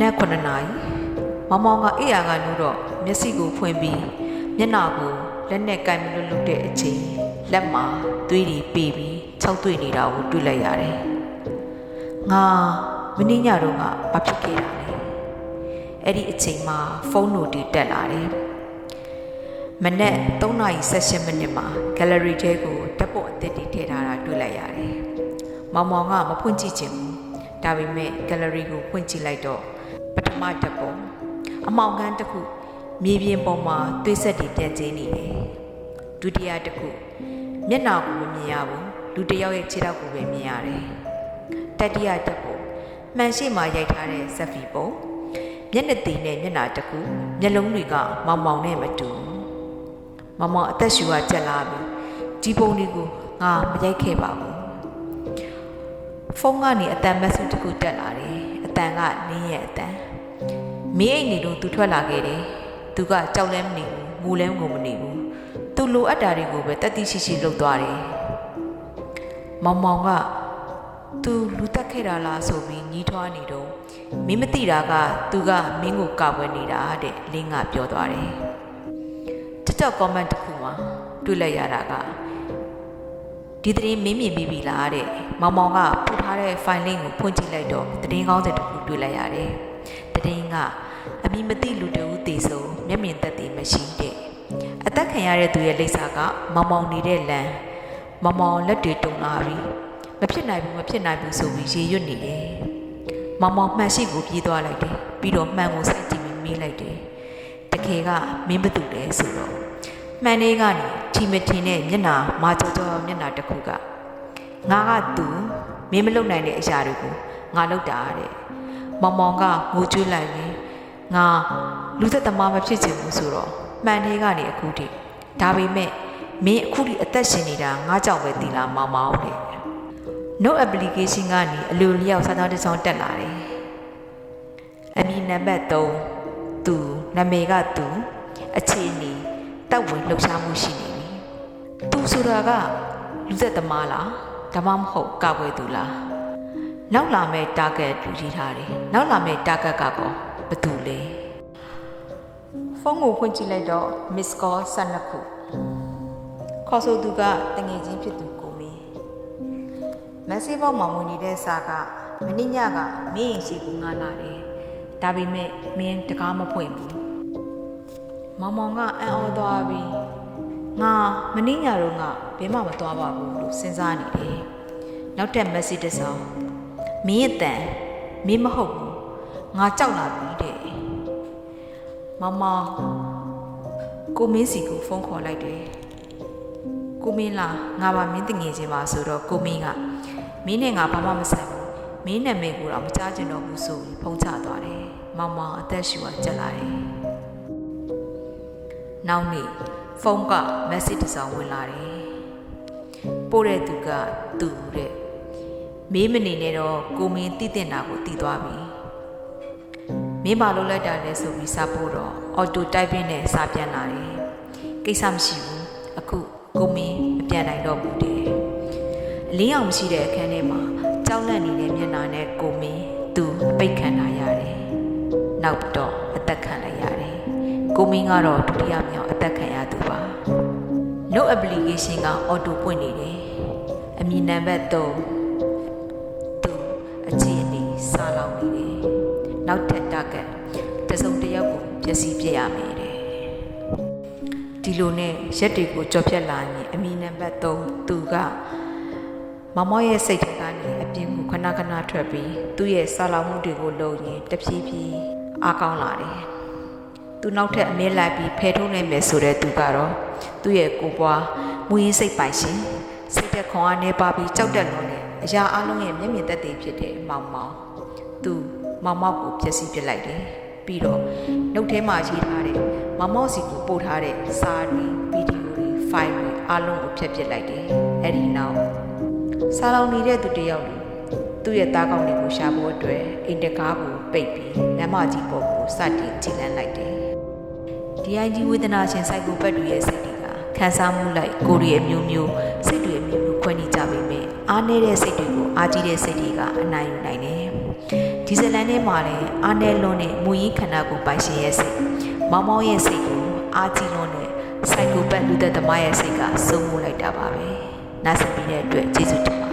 နက်9 နာရီမောင်မောင်ကအိယာကနိုးတော့မျက်စိကိုဖွင့်ပြီးမျက်နှာကိုလက်နဲ့ကင်မလွတ်လွတ်တဲ့အချိန်လက်မှာသွေးတွေပေပြီးခြောက်သွေ့နေတာကိုတွေ့လိုက်ရတယ်။ငါမင်းညတော့ကဘာဖြစ်ခဲ့တာလဲ။အဲ့ဒီအချိန်မှာဖုန်းနိုတီတက်လာတယ်။မနက်3:18 မိနစ်မှာ gallery ထဲကိုဓာတ်ပုံအသစ်တွေထည့်ထားတာတွေ့လိုက်ရတယ်။မောင်မောင်ကမဖွင့်ကြည့်ချင်ဘူး။ဒါပေမဲ့ gallery ကိုဖွင့်ကြည့်လိုက်တော့ပထမဓာတ်ပုံအမောင်ခန်းတစ်ခုမြေပြင်ပေါ်မှာသွေးဆက်တွေပြန့်ကျင်းနေတယ်။ဒုတိယတစ်ခုမျက်နှာကိုမမြင်ရဘူး။လူတစ်ယောက်ရဲ့ခြေထောက်ကိုပဲမြင်ရတယ်။တတိယဓာတ်ပုံမှန်ရှိမှရိုက်ထားတဲ့ဇက်ဖီပုံမျက်နှာသီးနဲ့မျက်နှာတစ်ခုမျက်လုံးတွေကမောင်မောင်နဲ့မတူ။မောင်မောင်အသက်ရှူကကျက်လာပြီ။ဒီပုံတွေကိုငါမရိုက်ခဲ့ပါဘူး။ဖုန်းကနေအတန်မက်ဆေ့တစ်ခုတက်လာတယ်။အတန်ကနင်းရဲ့အတန်မင်းအိတ်နေတော့သူထွက်လာခဲ့တယ်။သူကကြောက်လဲမနေဘူး။ငိုလဲငိုမနေဘူး။သူလိုအပ်တာတွေကိုပဲတက်တိရှိရှိလုပ်သွားတယ်။မောင်မောင်ကသူလူတက်ခဲ့တာလားဆိုပြီးညီးထွားနေတော့မင်းမသိတာကသူကမင်းကိုကာကွယ်နေတာတဲ့လင်းကပြောသွားတယ်။TikTok comment တစ်ခုမှာတွေ့လိုက်ရတာကဒီသတင်းမင်းမြင်ပြီးပြီလားတဲ့မောင်မောင်ကပို့ထားတဲ့ file link ကိုဖွင့်ကြည့်လိုက်တော့သတင်းကောင်းစင်တစ်ခုတွေ့လိုက်ရတယ်။သတင်းကအမည်မသိလူတဦးသေဆုံးမျက်မြင်သက်သေမရှိတဲ့အသက်ခံရတဲ့သူရဲ့လိပ်စာကမောင်မောင်နေတဲ့လမ်းမောင်မောင်လက်တွေတုံလာပြီးမဖြစ်နိုင်ဘူးဆိုပြီးရေရွတ်နေတယ်။မောင်မောင်မှန်ရှိကိုပြေးသွားလိုက်တယ်ပြီးတော့မှန်ကိုစိုက်ကြည့်ပြီးမေးလိုက်တယ်။တကယ်ကမင်းဘာတူလဲဆိုတော့မှန်လေးကနေထီမထင်တဲ့မျက်နှာမာကြောကြောမျက်နှာတစ်ခုကငါကသူမင်းမလုပ်နိုင်တဲ့အရာတွေကိုငါလုပ်တာတဲ့မောင်မောင်ကငိုကြွေးလိုက်ပြီးငါလူသက်သမားမဖြစ်ချင်ဘူးဆိုတော့မှန်လေးကနေအခုထိဒါပေမဲ့မင်းအခုထိအသက်ရှင်နေတာငါကြောင့်ပဲတည်လားမောင်မောင်တဲ့ no application ကနေအလိုလျောက်စာသားတစ်စောင်းတက်လာတယ်အမည်နံပါတ်3သူနာမည်ကသူအခြေအနေတက်ဝင်လှုပ်ရှားမှုရှိနေပြီသူဆိုတာကလူသက်သမားလားဒါမှမဟုတ်ကာကွယ်သူလားနောက်လာမဲ့ target လူကြီးထားတယ်နောက်လာမဲ့ target ကတော့ဘယ်သူလဲဖုန်းကိုဖွင့်ကြည့်လိုက်တော့ miss call 12ခုခေါ်ဆိုသူကတငယ်ချင်းဖြစ်သူကိုမင်းမက်ဆေ့ဘောက်မှာဝင်နေတဲ့စာကမင်းညကမင်းရင်ရှိကူငါလာတယ်ဒါပေမဲ့မင်းတကားမဖွင့်ဘူးမောင်မောင်ကအံ့ဩသွားပြီးငါမင်းညတော့ငါဘယ်မှမသွားပါဘူးလို့စဉ်းစားနေတယ်နောက်တက်မက်ဆေ့တစ်စောင်းမင်းရဲ့တန်မင်းမဟုတ်ဘူးငါကြောက်လာပြီတဲ့မောင်မောင်ကိုမင်းစီကိုဖုန်းခေါ်လိုက်တယ်ကိုမင်းလားငါပါမင်းတငယ်ချင်းပါဆိုတော့ကိုမင်းကမင်းနဲ့ငါဘာမှမဆိုင်ဘူးမင်းနာမည်ကိုတော့မကြားချင်တော့ဘူးဆိုပြီးဖုန်းချသွားတယ်မောင်မောင်အသက်ရှူကကျက်လာတယ်နောက်နေ့ဖုန်းကမက်ဆေ့တစ်စောင်ဝင်လာတယ်ပို့တဲ့သူကသူ့တဲ့မေးမနေနဲ့တော့ကိုမင်းတည်တင်တာကိုတည်သွားပြီမင်းမလုပ်လိုက်တာလဲဆိုပြီးစာပို့တော့အော်တိုတိုက်ပင်းနဲ့စာပြန်လာတယ်ကိစ္စမရှိဘူးအခုကိုမင်းမပြန်နိုင်တော့ဘူးတဲ့အလင်းအောင်မရှိတဲ့အခန်းထဲမှာကြောက်လန့်နေတဲ့မျက်နှာနဲ့ကိုမင်းသူပိတ်ခံထားရတယ်နောက်တော့အသက်ခံလိုက်ရတယ်ကိုမင်းကတော့ဒုတိယမြောက်အသက်ခံရသူပါ no application ကအော်တိုပွင့်နေတယ်အမည်နံပါတ်3သူအခြေအနေစာလောင်နေတယ်နောက်ထပ် target တစုံတစ်ယောက်ကိုပျက်စီးပြရမယ်တဲ့ဒီလိုနဲ့ရက်တွေကိုကြော်ဖြတ်လာရင်အမည်နံပါတ်3သူကမောင်မောင်ရဲ့စိတ်ထဲကနေအပြင်ကိုခဏခဏထွက်ပြီးသူ့ရဲ့စာလောင်မှုတွေကိုလုပ်ရင်တဖြည်းဖြည်းအားကောင်းလာတယ်သူနောက်ထပ်အမဲလိုက်ပြီးဖယ်ထုတ်နိုင်မယ်ဆိုတဲ့သူကတော့သူ့ရဲ့ကိုပွားမူရင်းစိတ်ပိုင်ရှင်စိတ်သက်ခွန်အားနေပါပြီးကြောက်တက်လွန်တဲ့အရာအလုံးရဲ့မျက်မြင်သက်သေဖြစ်တဲ့မောင်မောင်သူမောင်မောင်ကိုဖျက်ဆီးပစ်လိုက်တယ်ပြီးတော့နှုတ်ထဲမှာရေးထားတဲ့မောင်မောင်စီကိုပို့ထားတဲ့စာတွေဗီဒီယိုတွေဖိုင်တွေအလုံးကိုဖျက်ပစ်လိုက်တယ်အဲ့ဒီနောက်စာလောင်နေတဲ့သူတယောက်လူသူ့ရဲ့သားကောင်းတွေကိုရှာဖို့အတွက်အိမ်တကားကိုပိတ်ပြီးလမ်းမကြီးပေါ်ကိုစတင်ကြည်လန်းလိုက်တယ်DIG ဝေဒနာရှင်စိုက်ကိုပတ်တွေရဲ့စိတ်တွေကခံစားမှုလိုက်ကိုရီအမျိုးမျိုးစိတ်တွေအမျိုးမျိုးခွဲနေကြပေမဲ့ အားနည်းတဲ့စိတ်တွေကိုအားကြီးတဲ့စိတ်တွေကအနိုင်ယူနိုင်တယ်။ဒီဇလန်ထဲမှာလည်းအားနည်းလွန်းတဲ့မူရင်းခန္ဓာကိုယ်ပိုင်ရှင်ရဲ့စိတ်မောင်မောင်ရဲ့စိတ်ကိုအားကြီးလွန်းတဲ့စိုက်ကိုပတ်လူသက်သမားရဲ့စိတ်ကစုံမိုးလိုက်တာပါပဲ။နားဆင်ပြီးတဲ့အတွက်ကျေးဇူးတင်ပါ